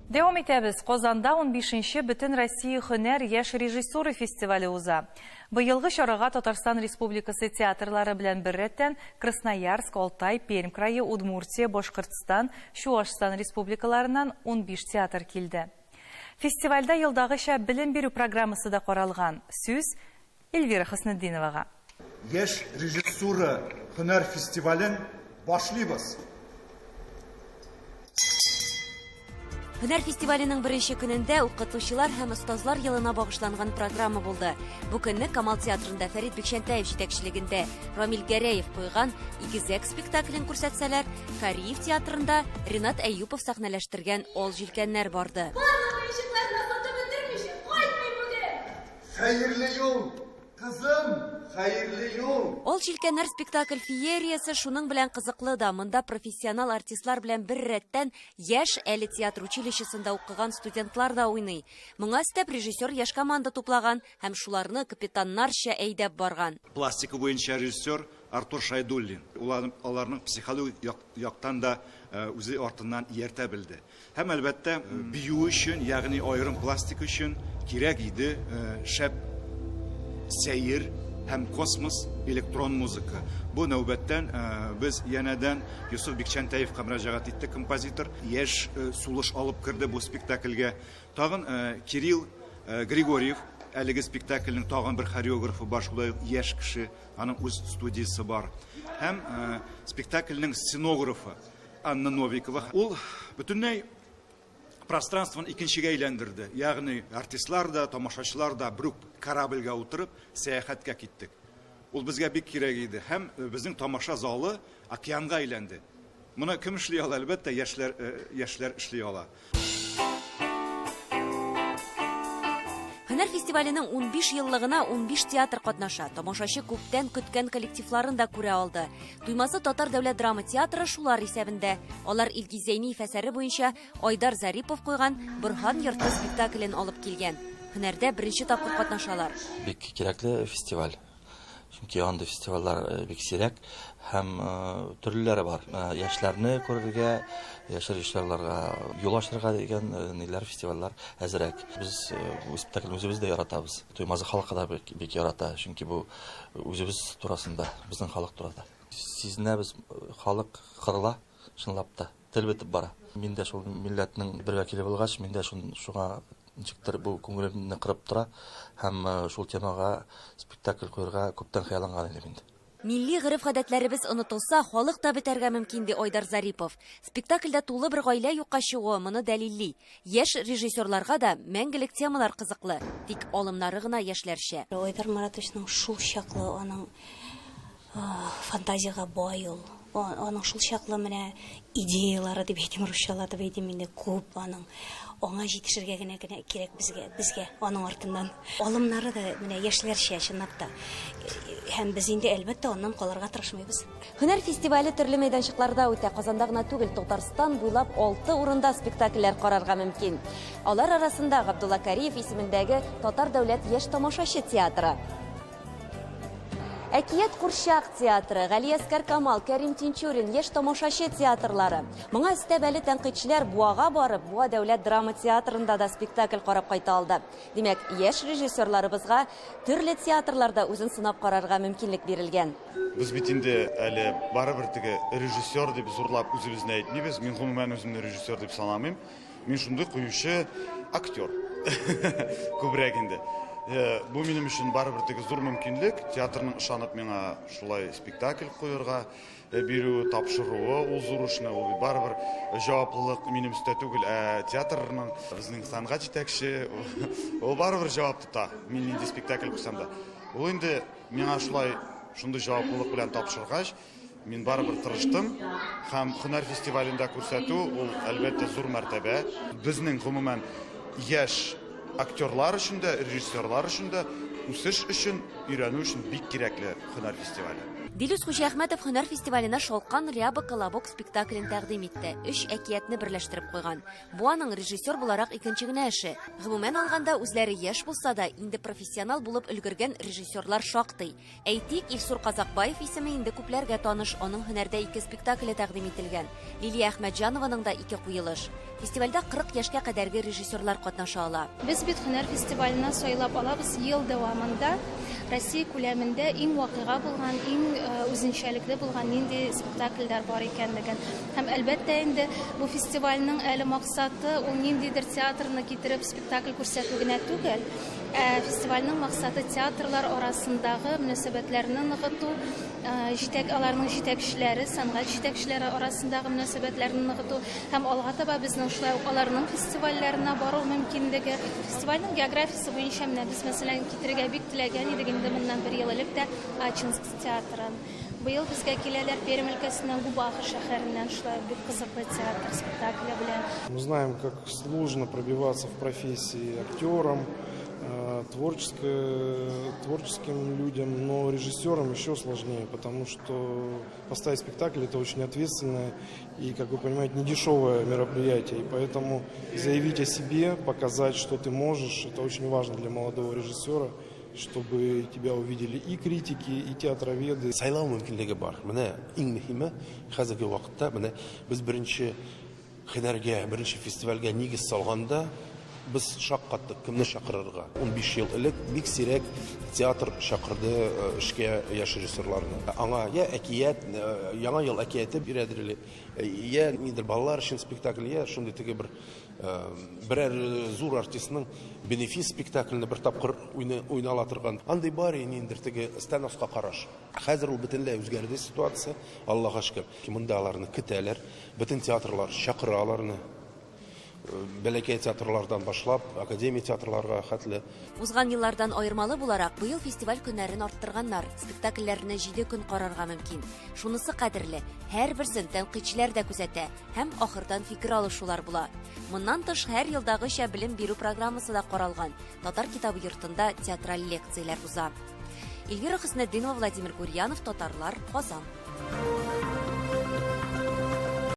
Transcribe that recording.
Devam etəbiz. Qozanda 15-ші Бүтін Россия Hünər Яш режиссуры фестивалі уза. Быйылғы шараға Татарстан Республикасы театрлары белән бер рәттән Красноярск, Алтай, Пермь крайы, Удмуртия, Башкортстан, Чувашстан республикаларынан 15 театр килде. Фестивальдә елдагыча белем бирү программасы да каралган. Сүз Эльвира Хөснетдиновага. Яш режиссура Hünər фестивален башлыйбыз. Hünər фестиваленең беренче көнендә укытучылар һәм остазлар елына багышланган программа булды. Бу көнне Камал театрында Фәрит Бикшәнтәев җитәкчелегендә Рамил Гәрәев куйган «Игезәк» спектаклен күрсәтсәләр, Кариев театрында Ринат Әйюпов сәхнәләштергән «Ол җилкәннәр» барды. Хәерле юл, кызым! Хәерле юл! Ол җилкәннәр спектакль феериясе шуның белән кызыклы да. Монда профессионал артистлар белән бер рәттән яшь әле театр училищесында укыган студентлар да уйный. Моңа өстәп режиссер яшь команда туплаган һәм шуларны капитаннарча әйдәп барган. Пластика буенча режиссер Артур Шайдуллин. Аларның психологик яктан да үзе артыннан ияртә белде. Һәм әлбәттә бию өчен, ягъни аерым пластик өчен кирәк иде шәп сәйер һәм космос электрон музыка. Бу нәүбәттән без янәдән Юсуф Бикшәнтәевкә мөрәҗәгать итте, композитор. Яшь сулыш алып керде бу спектакльгә. Тагын Кирилл Григорьев, әлеге спектакльнең тагын бер хореографы бар, шулай яшь кеше, аның үз студиясе бар. Һәм спектакльнең сценографы Анна Новикова. Ул бөтенләй пространствоны икенчегә әйләндерде. Ягъни артистлар да, тамашачылар да бер корабльгә утырып сәяхәткә киттек. Ул безгә бик кирәк иде. Һәм безнең тамаша залы океанга әйләнде. Моны кем эшли ала? Әлбәттә, яшьләр эшли ала. Hünər фестиваленең 15 еллыгына 15 театр катнаша. Тамашачы күптән көткән коллективларын да күрә алды. Туймазы Татар дәүләт драма театры шулар исәбендә. Алар Илгиз Зәйниев әсәре буенча Айдар Зарипов куйган Борһан йорты спектаклен алып килгән. Hünәрдә беренче тапкыр катнашалар. Бик кирәкле фестиваль. Чөнки анда фестивальләр бик сирәк һәм төрлеләре бар. Яшьләрне күрергә, яшь режиссерларга юл ачарга дигән ниләр фестивальләр әзрәк. Без бу спектакльне үзебез дә яратабыз. Туймазы халкы да бик ярата, чөнки бу үзебез турасында, безнең халык турында. Сизнәбез, халык кырыла, чынлап та тел бетеп бара. Мин дә шул милләтнең бер вәкиле булгач, мин дә шуңа ничектер бу күңелемне кырып тора һәм шул темага спектакль куярга күптән хыялланган идем инде. Милли гырыф-гадәтләребез онытылса, халык та бетәргә мөмкин ди Айдар Зарипов. Спектакльдә тулы бер гаилә юкка чыгуы моны дәлилли. Яшь режиссерларга да мәңгелек темалар кызыклы, тик алымнары гына яшьләрчә. Айдар Маратовичның шул чаклы аның фантазияга бай ул. Аның шул чаклы менә идеялары дип әйтим, русчалатып әйтим инде, күп аның. Аңа җитешергә генә кирәк безгә аның артыннан. Алымнары да менә яшьләрчә чынлап та. Һәм без инде әлбәттә аннан калырга тырышмыйбыз. Hünər фестивале төрле мәйданчыкларда үтә. Казанда гына түгел, Татарстан буйлап 6 урында спектакльләр карарга мөмкин. Алар арасында Габдулла Кариев исемендәге Татар дәүләт яшь тамашачы театры, Әкият Курчак театры, Галиәскәр Камал, Кәрим Тинчурин яшь тамашачы театрлары. Моңа өстәп әле тәнкыйтьчеләр Буага барып, Буа дәүләт драма театрында да спектакль карап кайта алды. Димәк, яшь режиссерларыбызга төрле театрларда үзен сынап карарга мөмкинлек бирелгән. Без бит инде әле барыбер теге режиссер дип зурлап үзебезне әйтмибез. Мин гомумән үземне режиссер дип санамыйм. Мин шундый куючы актер. Күбрәк инде. Бу минем өчен барыбер теге зур мөмкинлек. Театрның ышанып миңа шулай спектакль куярга бирү, тапшыруы, ул зур эшне, ул барыбер җаваплылык минем өстә түгел, театрның безнең сәнгать җитәкче, ул барыбер җавап тота. Мин инде спектакль куйсам да. Ул инде миңа шулай шундый җаваплылык белән тапшыргач, мин барыбер тырыштым. Һәм Hünər фестивалендә күрсәтү, ул әлбәттә зур мәртәбә. Безнең гомумән яшь актерлар өчен дә, режиссерлар өчен дә үсеш өчен, өйрәнү өчен бик кирәкле Hünər фестивале. Дилүс Хушәхмәтов һөнәр фестиваленә шалкан Ряба Колобок спектаклен тәкъдим итте. 3 әкиятне берләштереп куйган. Бу аның режиссер буларак икенче генә эше. Гомумән алганда үзләре яшь булса да, инде профессионал булып өлгергән режиссерлар шактый. Әйтик, Илсур Казакбаев исеме инде күпләргә таныш, аның һөнәрдә 2 спектакле тәкъдим ителгән. Лилия Әхмәтҗанованың да 2 куелыш. Фестивальдә 40 яшькә кадәрге режиссерлар катнаша ала. Без бит һөнәр фестиваленә сайлап алабыз ел дәвамында. Россия күләмендә иң вакыйга булган, иң үзенчәлекле булган нинди спектакльләр бар икәнлеген. Һәм әлбәттә инде бу фестивальнең әле максаты ул ниндидер театрны китереп спектакль күрсәтү генә түгел. Фестивальнең максаты театрлар арасындагы мөнәсәбәтләрне ныгыту, аларның җитәкчеләре, сәнгать җитәкчеләре арасындагы мөнәсәбәтләрне ныгыту һәм алга таба безнең шулай ук аларның фестивальләренә бару мөмкинлеге. Фестивальнең географиясе буенча менә без мәсәлән китергә бик теләгән идек инде моннан 1 ел элек тә Ачинск театрын. Быел безгә киләләр Пермь өлкәсеннән Губахыр шәһәреннән шулай бик кызыклы театр спектакле белән. Мы знаем, как сложно пробиваться в профессии актером, творческим людям, но режиссерам еще сложнее, потому что поставить спектакль — это очень ответственное и, как вы понимаете, недешевое мероприятие. И поэтому заявить о себе, показать, что ты можешь, это очень важно для молодого режиссера, чтобы тебя увидели и критики, и театроведы. Сайлау мөмкинлеге бар. Менә иң мөһиме хәзерге вакытта менә без беренче һөнәргә, беренче фестивальгә нигез салганда biz шаккаттык кемне чакырырга. 15 ел элек бик сирәк театр чакырды эшкә яшь режиссерларны. Аңа я әкият, яңа ел әкияте бирәдер, я нидер балалар өчен спектакль, я шундый теге берәр зур артистның бенефис спектакльне бер тапкыр уйнала торган. Андый бар инде теге становка караш. Хәзер ул бөтенләй үзгәрде ситуация. Аллаһка шөкер. Монда аларны көтәләр. Бөтен театрлар чакыра аларны. Бәләкәй театрлардан башлап, академия театрларга хәтле. Узган еллардан аермалы буларак, быел фестиваль көннәрен арттырганнар. Спектакльләрне 7 көн карарга мөмкин. Шунысы кадерле, һәрберсен тәнкыйтьчеләр дә күзәтә һәм ахырдан фикер алышулар була. Моннан тыш һәр елдагыча белем бирү программасы да каралган. Татар китабы йортында театраль лекцияләр уза. Эльвира Хөснетдинова, Владимир Гурьянов, Татарлар, Казан.